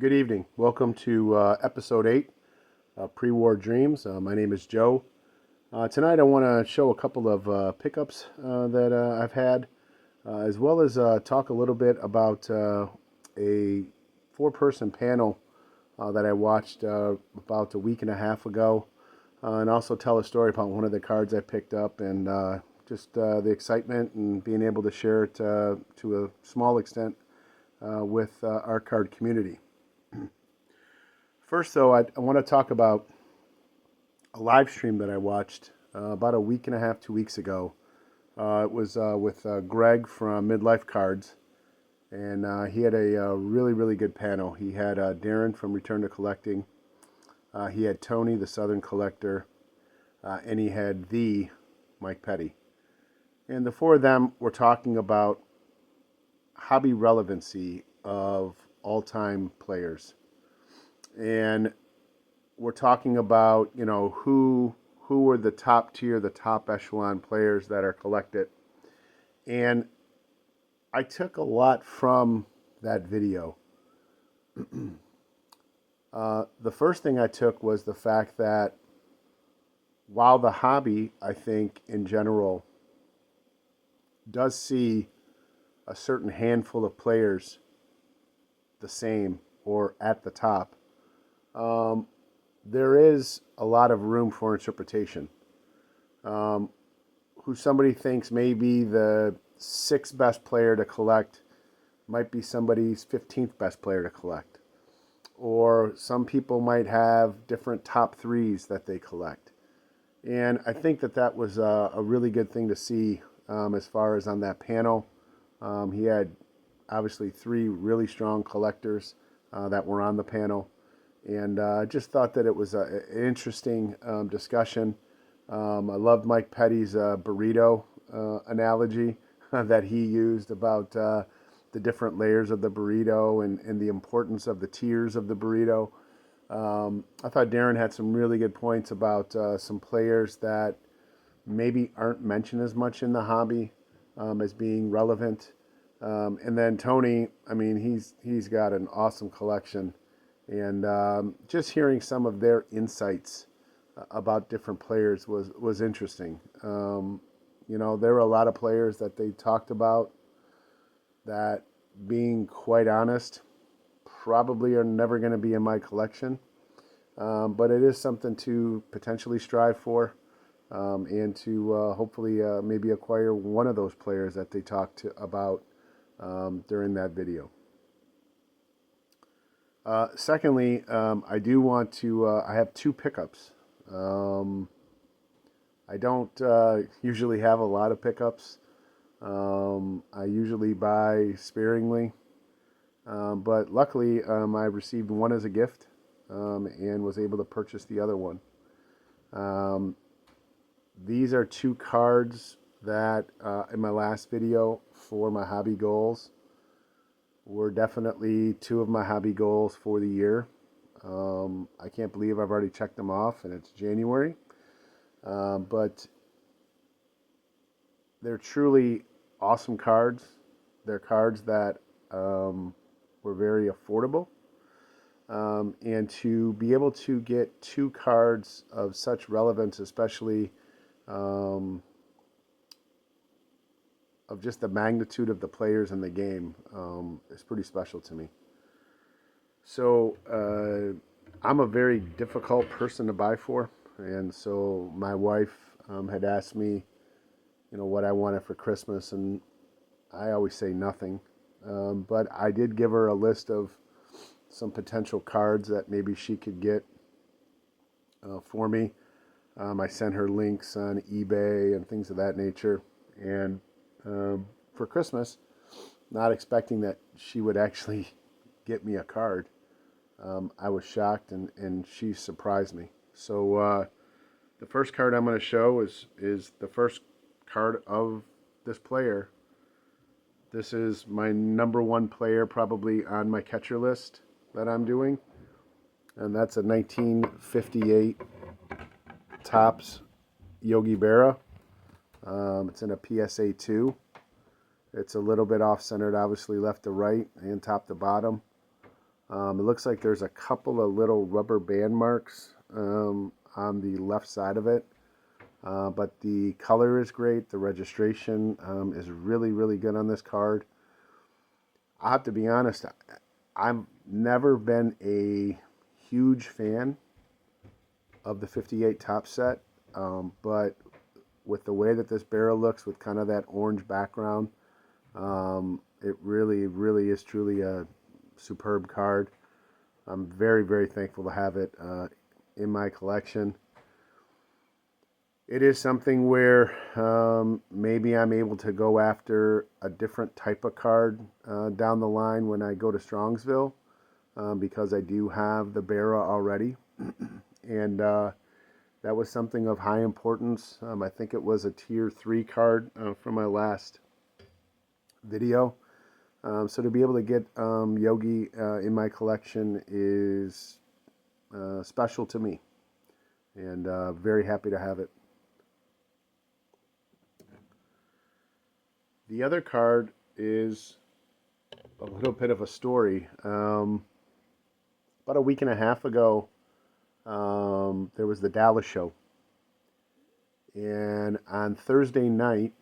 Good evening. Welcome to episode 8, Pre-War Dreams. My name is Joe. Tonight I want to show a couple of pickups that I've had, as well as talk a little bit about a four-person panel that I watched about a week and a half ago, and also tell a story about one of the cards I picked up and just the excitement and being able to share it to a small extent with our card community. First, though, I want to talk about a live stream that I watched about a week and a half, 2 weeks ago. It was with Greg from Midlife Cards, and he had a really, really good panel. He had Darren from Return to Collecting, he had Tony, the Southern Collector, and he had the Mike Petty. And the four of them were talking about hobby relevancy of all-time players. And we're talking about, who were the top tier, the top echelon players that are collected. And I took a lot from that video. The first thing I took was the fact that while the hobby, I think, in general, does see a certain handful of players the same or at the top, there is a lot of room for interpretation. Who somebody thinks may be the sixth best player to collect might be somebody's 15th best player to collect. Or some people might have different top threes that they collect. And I think that was a really good thing to see as far as on that panel. He had obviously three really strong collectors that were on the panel. And I just thought that it was an interesting discussion. I loved Mike Petty's burrito analogy that he used about the different layers of the burrito and the importance of the tiers of the burrito. I thought Darren had some really good points about some players that maybe aren't mentioned as much in the hobby as being relevant. And then Tony, I mean, he's got an awesome collection. And just hearing some of their insights about different players was interesting. There were a lot of players that they talked about that, being quite honest, probably are never going to be in my collection. But it is something to potentially strive for and to hopefully maybe acquire one of those players that they talked about during that video. Secondly, I do want to, I have two pickups. I don't usually have a lot of pickups. I usually buy sparingly. But luckily, I received one as a gift and was able to purchase the other one. These are two cards that in my last video for my hobby goals were definitely two of my hobby goals for the year. I can't believe I've already checked them off and it's January. But they're truly awesome cards. They're cards that were very affordable. And to be able to get two cards of such relevance, especially of just the magnitude of the players in the game, is pretty special to me. So I'm a very difficult person to buy for, and so my wife had asked me, what I wanted for Christmas, and I always say nothing. But I did give her a list of some potential cards that maybe she could get for me. I sent her links on eBay and things of that nature, and for Christmas, not expecting that she would actually get me a card. I was shocked, and she surprised me. So the first card I'm going to show is the first card of this player. This is my number one player probably on my catcher list that I'm doing, and that's a 1958 Topps Yogi Berra. It's in a PSA 2. It's a little bit off-centered, obviously left to right and top to bottom. It looks like there's a couple of little rubber band marks on the left side of it. But the color is great. The registration is really, really good on this card. I have to be honest, I've never been a huge fan of the 58 top set, but with the way that this barrel looks with kind of that orange background, it really, really is truly a superb card. I'm very, very thankful to have it in my collection. It is something where maybe I'm able to go after a different type of card down the line when I go to Strongsville, because I do have the Barra already. And that was something of high importance. I think it was a tier 3 card from my last video. So to be able to get Yogi in my collection is special to me, and very happy to have it. The other card is a little bit of a story. About a week and a half ago, there was the Dallas show. And on Thursday night,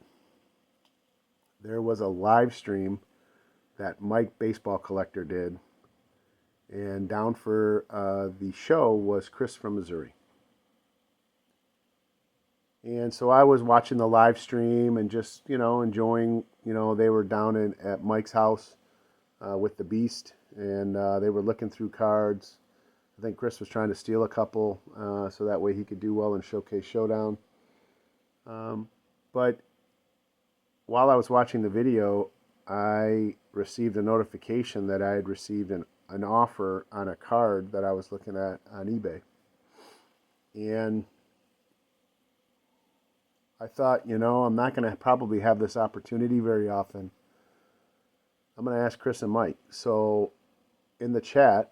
there was a live stream that Mike Baseball Collector did. And down for the show was Chris from Missouri. And so I was watching the live stream and just, enjoying, they were down at Mike's house with the Beast, and they were looking through cards. I think Chris was trying to steal a couple so that way he could do well in Showcase Showdown. But while I was watching the video, I received a notification that I had received an offer on a card that I was looking at on eBay. And I thought, I'm not going to probably have this opportunity very often. I'm going to ask Chris and Mike. So in the chat,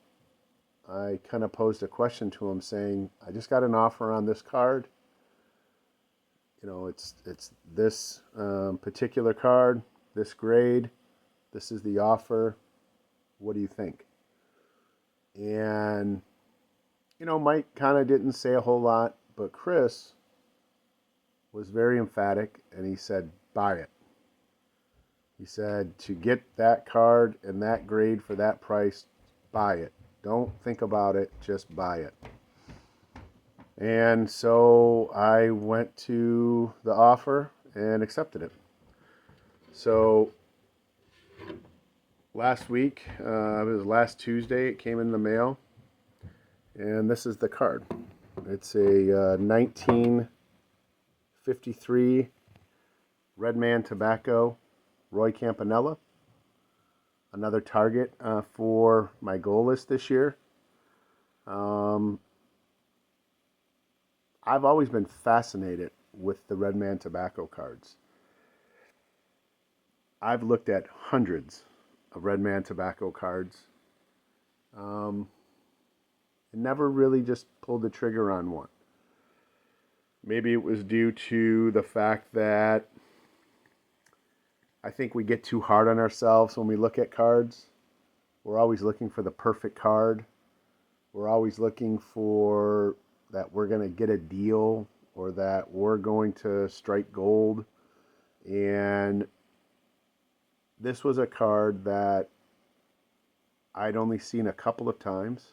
I kind of posed a question to him saying, I just got an offer on this card. It's this particular card, this grade. This is the offer. What do you think? And, Mike kind of didn't say a whole lot, but Chris was very emphatic, and he said, buy it. He said, to get that card and that grade for that price, buy it. Don't think about it, just buy it. And so I went to the offer and accepted it. So last week, it was last Tuesday, it came in the mail. And this is the card. It's a 1953 Redman Tobacco Roy Campanella. Another target for my goal list this year. I've always been fascinated with the Redman Tobacco cards. I've looked at hundreds of Redman Tobacco cards. And never really just pulled the trigger on one. Maybe it was due to the fact that I think we get too hard on ourselves when we look at cards. We're always looking for the perfect card. We're always looking for that we're going to get a deal or that we're going to strike gold. And this was a card that I'd only seen a couple of times.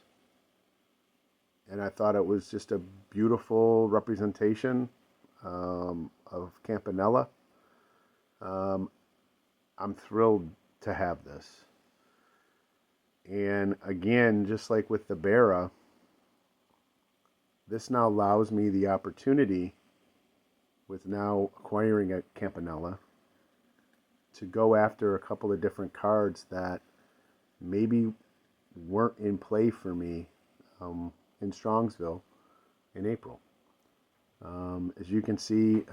And I thought it was just a beautiful representation of Campanella. I'm thrilled to have this. And again, just like with the Barra, this now allows me the opportunity, with now acquiring a Campanella, to go after a couple of different cards that maybe weren't in play for me in Strongsville in April. As you can see,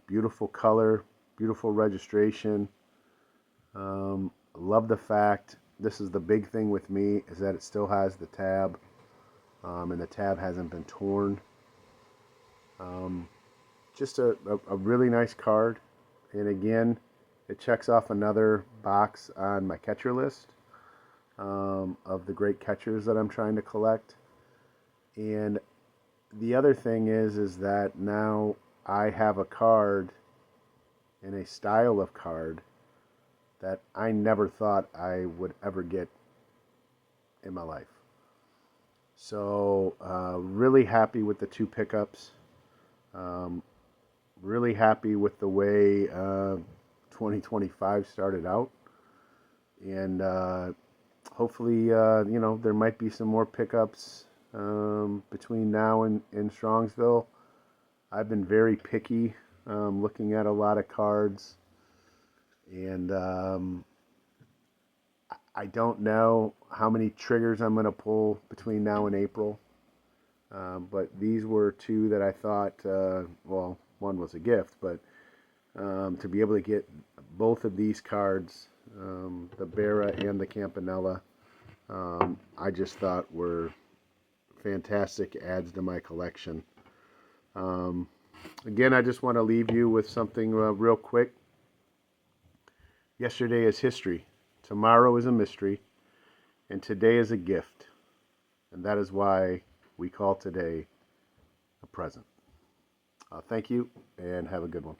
beautiful color, beautiful registration. Love the fact, this is the big thing with me, is that it still has the tab, and the tab hasn't been torn. Just a really nice card. And again, it checks off another box on my catcher list. of the great catchers that I'm trying to collect. And the other thing is that now I have a card in a style of card that I never thought I would ever get in my life. So really happy with the two pickups. Um, really happy with the way 2025 started out. And hopefully, there might be some more pickups between now and Strongsville. I've been very picky, looking at a lot of cards, and I don't know how many triggers I'm going to pull between now and April. But these were two that I thought, well, one was a gift, but to be able to get both of these cards, the Berra and the Campanella, I just thought were fantastic adds to my collection. Um, Again, I just want to leave you with something real quick. Yesterday is history, tomorrow is a mystery, and today is a gift. And that is why we call today a present. Thank you, and have a good one.